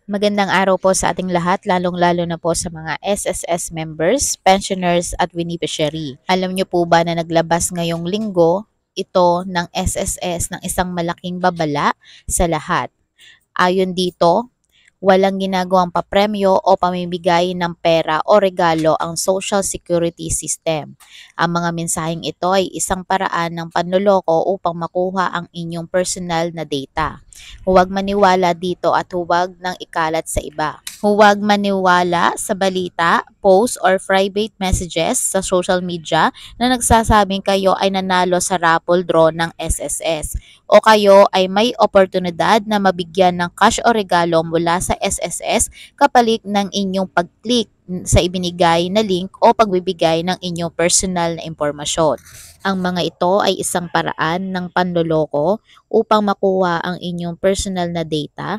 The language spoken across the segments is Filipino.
Magandang araw po sa ating lahat, lalong-lalo na po sa mga SSS members, pensioners at beneficiary. Alam niyo po ba na naglabas ngayong linggo ito ng SSS ng isang malaking babala sa lahat? Ayon dito, walang ginagawang papremyo o pamimigay ng pera o regalo ang Social Security System. Ang mga mensaheng ito ay isang paraan ng panloloko upang makuha ang inyong personal na data. Huwag maniwala dito at huwag nang ikalat sa iba. Huwag maniwala sa balita, post, or private messages sa social media na nagsasabing kayo ay nanalo sa raffle draw ng SSS o kayo ay may oportunidad na mabigyan ng cash o regalo mula sa SSS kapalit ng inyong pag-click sa ibinigay na link o pagbibigay ng inyong personal na impormasyon. Ang mga ito ay isang paraan ng panloloko upang makuha ang inyong personal na data.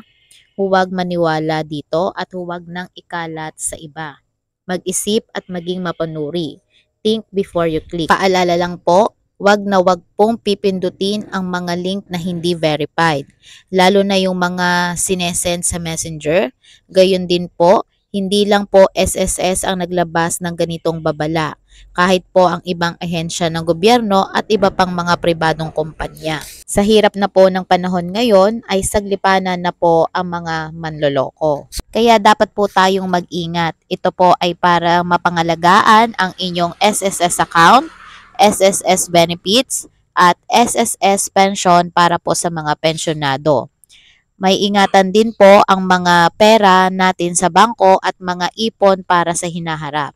Huwag maniwala dito at huwag nang ikalat sa iba. Mag-isip at maging mapanuri. Think before you click. Paalala lang po, wag na wag pong pipindutin ang mga link na hindi verified. Lalo na yung mga sinesend sa Messenger. Gayon din po, hindi lang po SSS ang naglabas ng ganitong babala. Kahit po ang ibang ahensya ng gobyerno at iba pang mga pribadong kumpanya. Sa hirap na po ng panahon ngayon ay saglipanan na po ang mga manloloko. Kaya dapat po tayong mag-ingat. Ito po ay para mapangalagaan ang inyong SSS account, SSS benefits, at SSS pension para po sa mga pensyonado. May ingatan din po ang mga pera natin sa bangko at mga ipon para sa hinaharap.